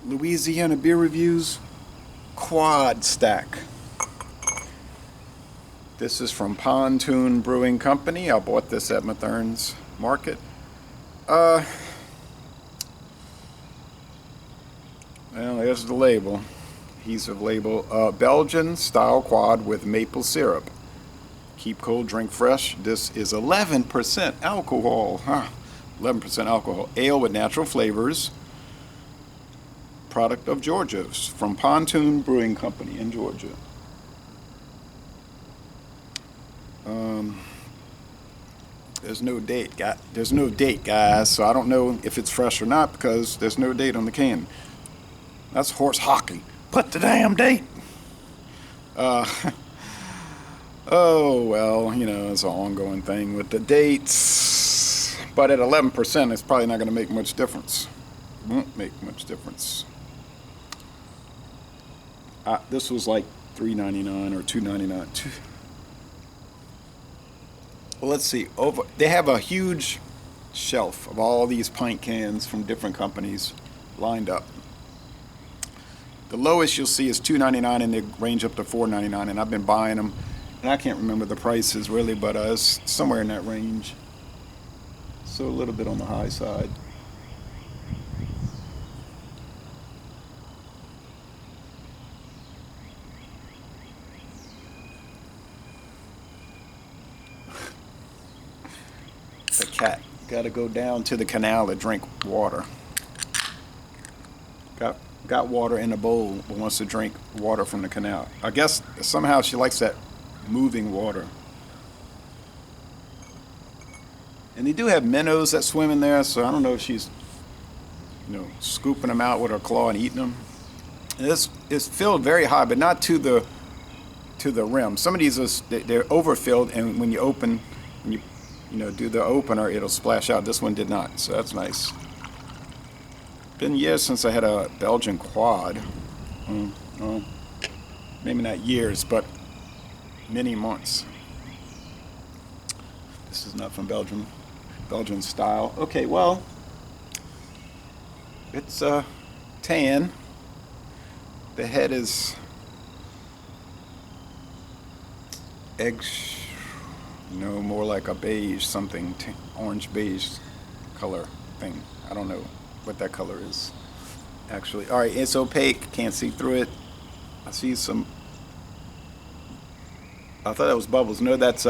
Louisiana beer reviews quad stack. This is from Pontoon Brewing Company. I bought this at Mathern's Market. Well, there's the label. Adhesive label. Belgian style quad with maple syrup. Keep cold, drink fresh. This is 11% alcohol. 11% alcohol. Ale with natural flavors. Product of Georgia, from Pontoon Brewing Company in Georgia. There's no date. There's no date, guys. So I don't know if it's fresh or not because there's no date on the can. That's horse hockey. Put the damn date. Oh well, you know, it's an ongoing thing with the dates. But at 11%, it's probably not going to make much difference. Won't make much difference. This was like $3.99 or $2.99. Well, let's see. They have a huge shelf of all these pint cans from different companies lined up. The lowest you'll see is $2.99, and they range up to $4.99. And I've been buying them, and I can't remember the prices really, but it's somewhere in that range. So a little bit on the high side. The cat got to go down to the canal to drink water. Got water in a bowl, but wants to drink water from the canal. I guess somehow she likes that moving water. And they do have minnows that swim in there, so I don't know if she's, scooping them out with her claw and eating them. This is filled very high, but not to the rim. Some of these they're overfilled, and when you open, when you do the opener, it'll splash out. This one did not, so that's nice. Been years since I had a Belgian quad. Well, maybe not years, but many months. This is not from Belgium. Belgian style. Okay, well, it's tan. The head is more like a beige something, orange beige color thing. I don't know what that color is actually. All right, it's opaque, can't see through it. I see some, I thought that was bubbles. No, that's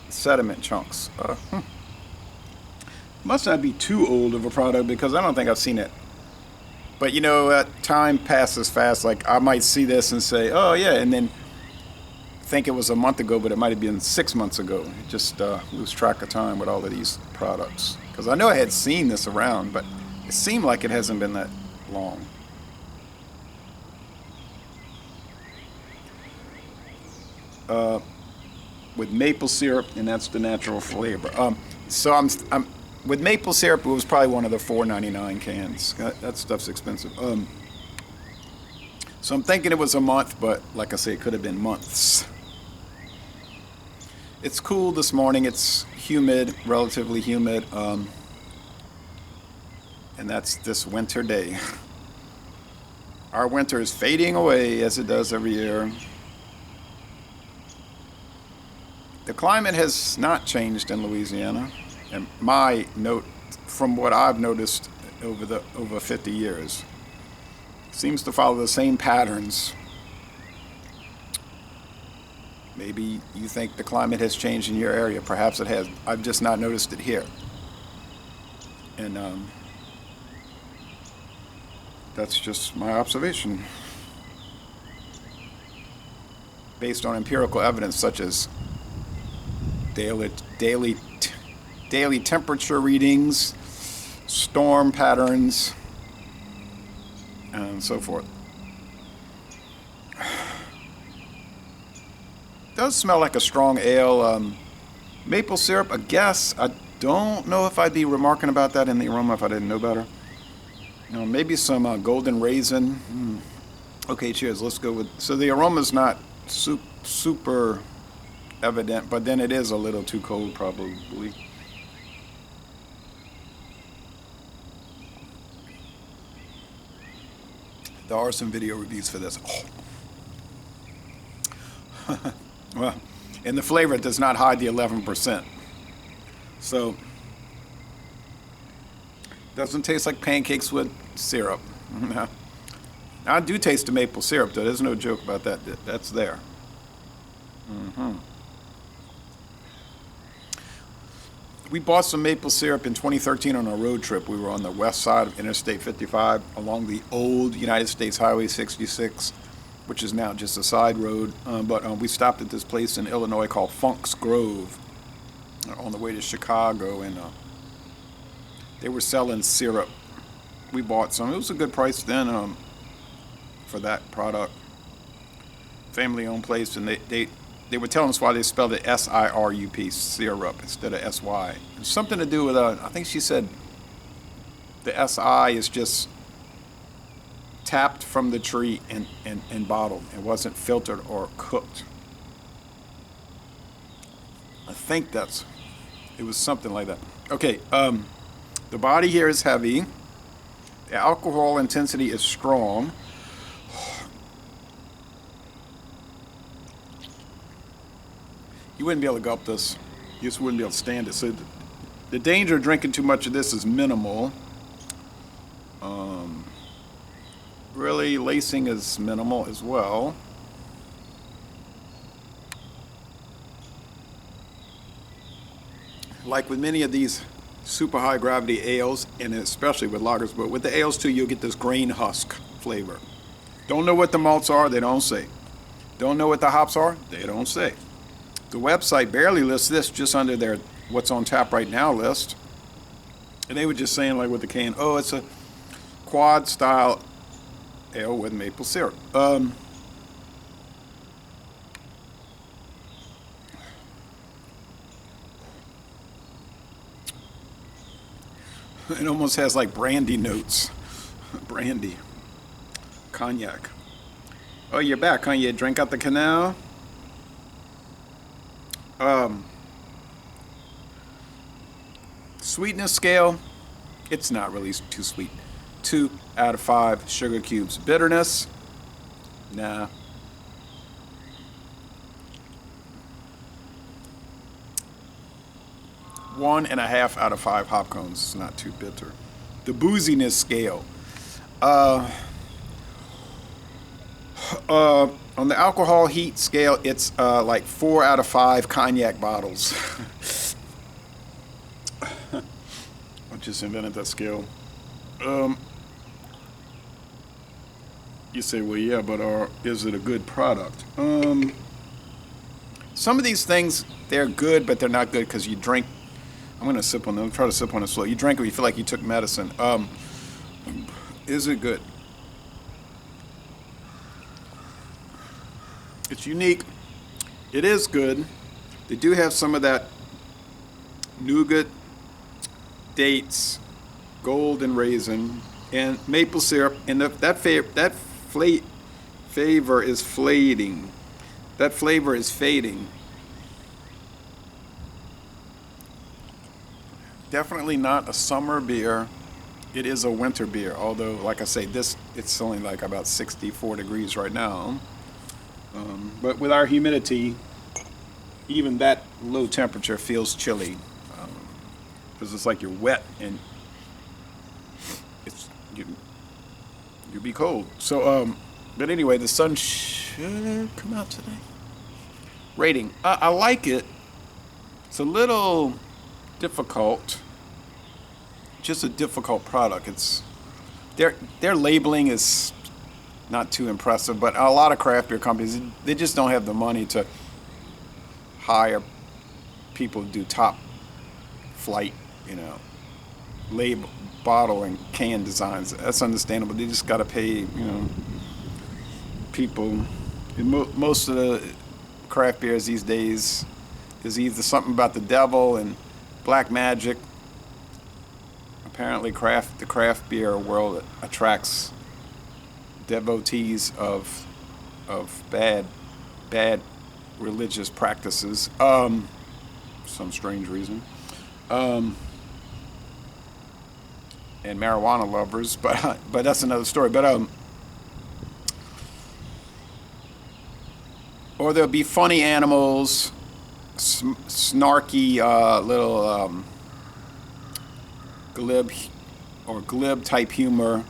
sediment chunks. Must not be too old of a product because I don't think I've seen it. But time passes fast. Like I might see this and say, oh yeah, and then think it was a month ago, but it might have been 6 months ago. Just lose track of time with all of these products. Because I know I had seen this around, but it seemed like it hasn't been that long. With maple syrup, and that's the natural flavor. So I'm with maple syrup. It was probably one of the $4.99 cans. That stuff's expensive. So I'm thinking it was a month, but like I say, it could have been months. It's cool this morning. It's humid, relatively humid, and that's this winter day. Our winter is fading away as it does every year. The climate has not changed in Louisiana, and my note from what I've noticed over 50 years seems to follow the same patterns. Maybe you think the climate has changed in your area. Perhaps it has. I've just not noticed it here. And that's just my observation. Based on empirical evidence such as daily temperature readings, storm patterns, and so forth. Does smell like a strong ale. Maple syrup, I guess. I don't know if I'd be remarking about that in the aroma if I didn't know better. Maybe some golden raisin. Okay, cheers. Let's go with. So the aroma's not super evident, but then it is a little too cold, probably. There are some video reviews for this. Oh. Well, and the flavor does not hide the 11%. So, doesn't taste like pancakes with syrup. No. I do taste the maple syrup, though. There's no joke about that. That's there. We bought some maple syrup in 2013 on a road trip. We were on the west side of Interstate 55 along the old United States Highway 66, which is now just a side road. But we stopped at this place in Illinois called Funk's Grove on the way to Chicago, and they were selling syrup. We bought some. It was a good price then for that product. Family-owned place, and they were telling us why they spelled it S-I-R-U-P, syrup, instead of S-Y. It's something to do with, I think she said the S-I is just tapped from the tree and bottled. It wasn't filtered or cooked. I think it was something like that. Okay, the body here is heavy. The alcohol intensity is strong. You wouldn't be able to gulp this. You just wouldn't be able to stand it. So the danger of drinking too much of this is minimal. Really, lacing is minimal as well. Like with many of these super high gravity ales, and especially with lagers, but with the ales too, you'll get this grain husk flavor. Don't know what the malts are, they don't say. Don't know what the hops are, they don't say. The website barely lists this, just under their what's on tap right now list. And they were just saying, like with the can, oh, it's a quad style ale with maple syrup. It almost has like brandy notes. Brandy. Cognac. Oh, you're back, huh? You drink out the canal? Sweetness scale, it's not really too sweet. 2 out of 5 sugar cubes. Bitterness, nah. One and a half out of 5 hop cones. It's not too bitter. The booziness scale. On the alcohol heat scale, it's like 4 out of 5 cognac bottles. I just invented that scale. You say, well, yeah, but is it a good product? Some of these things, they're good, but they're not good because you drink. I'm going to sip on them. Try to sip on it slow. You drink it, you feel like you took medicine. Is it good? It's unique. It is good. They do have some of that nougat, dates, golden raisin, and maple syrup, and that flavor is fading. That flavor is fading. Definitely not a summer beer. It is a winter beer, although, like I say, it's only like about 64 degrees right now. But with our humidity, even that low temperature feels chilly, because it's like you're wet and you'll be cold. So, but anyway, the sun should come out today. Rating, I like it. It's a little difficult. Just a difficult product. It's their labeling is not too impressive, but a lot of craft beer companies, they just don't have the money to hire people to do top flight, label, bottle, and can designs. That's understandable. They just got to pay, people. Most of the craft beers these days is either something about the devil and black magic. Apparently, the craft beer world attracts devotees of bad religious practices, some strange reason, and marijuana lovers, but that's another story. But or there'll be funny animals, snarky little glib type humor.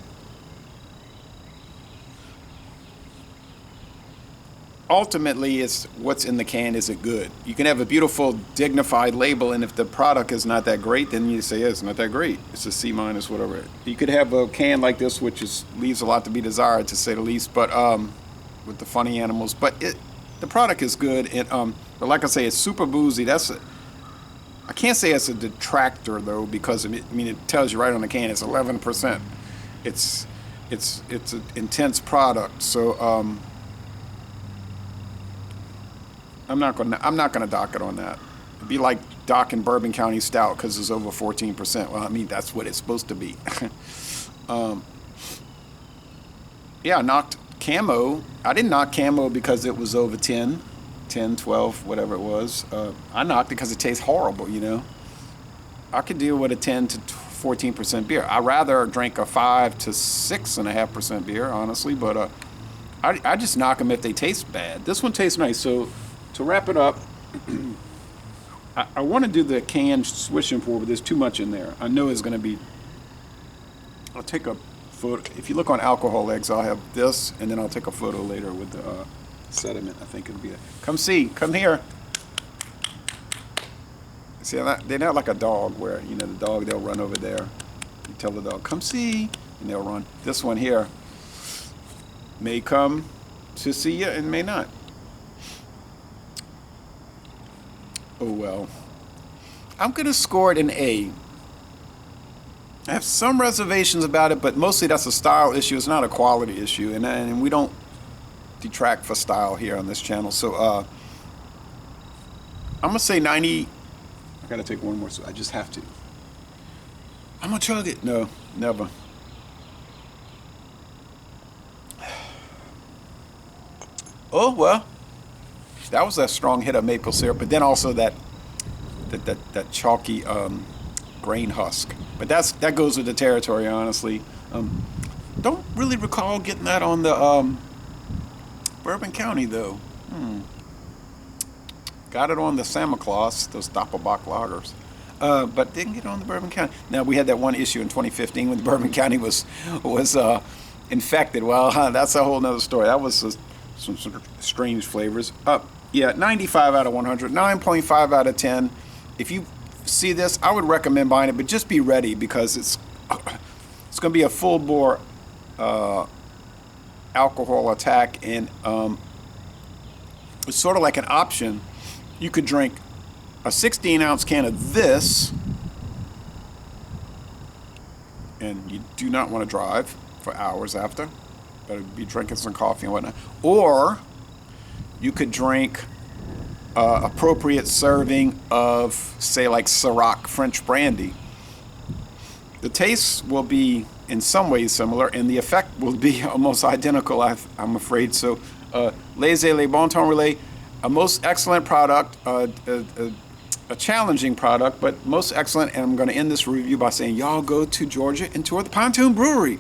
Ultimately, it's what's in the can. Is it good? You can have a beautiful, dignified label, and if the product is not that great, then you say, it's not that great. It's a C minus, whatever. You could have a can like this, which leaves a lot to be desired, to say the least, but with the funny animals. But the product is good, and but like I say, it's super boozy. I can't say it's a detractor though, because it tells you right on the can it's 11%. It's an intense product, so. I'm not gonna dock it on that. It'd be like docking Bourbon County Stout because it's over 14%. Well, I mean, that's what it's supposed to be. Yeah, I knocked Camo. I didn't knock Camo because it was over 10, 12, whatever it was. I knocked it because it tastes horrible, I could deal with a 10 to 14% beer. I'd rather drink a 5 to 6.5% beer, honestly, but I just knock them if they taste bad. This one tastes nice, so to wrap it up, I want to do the can swishing for, but there's too much in there. I know it's going to be. I'll take a photo. If you look on Alcohol Eggs, I'll have this, and then I'll take a photo later with the sediment. I think it'll be. Come here. See, they're not like a dog where the dog, they'll run over there. You tell the dog, come see, and they'll run. This one here may come to see you and may not. Oh well. I'm going to score it an A. I have some reservations about it, but mostly that's a style issue. It's not a quality issue, and we don't detract for style here on this channel. So I'm going to say 90. I got to take one more, so I just have to. I'm going to chug it. No, never. Oh, well. That was a strong hit of maple syrup, but then also that chalky grain husk. But that goes with the territory, honestly. Don't really recall getting that on the Bourbon County though. Got it on the Santa Claus, those Doppelbock lagers, but didn't get it on the Bourbon County. Now we had that one issue in 2015 when the Bourbon County was infected. Well, that's a whole nother story. That was some sort of strange flavors. Yeah, 95 out of 100, 9.5 out of 10. If you see this, I would recommend buying it, but just be ready because it's going to be a full bore alcohol attack, and it's sort of like an option. You could drink a 16-ounce can of this, and you do not want to drive for hours after. Better be drinking some coffee and whatnot. Or you could drink appropriate serving of, say, like Ciroc French brandy. The taste will be in some ways similar, and the effect will be almost identical, I'm afraid. So, Laissez les bon temps relais, a most excellent product, a challenging product, but most excellent. And I'm going to end this review by saying, y'all go to Georgia and tour the Pontoon Brewery.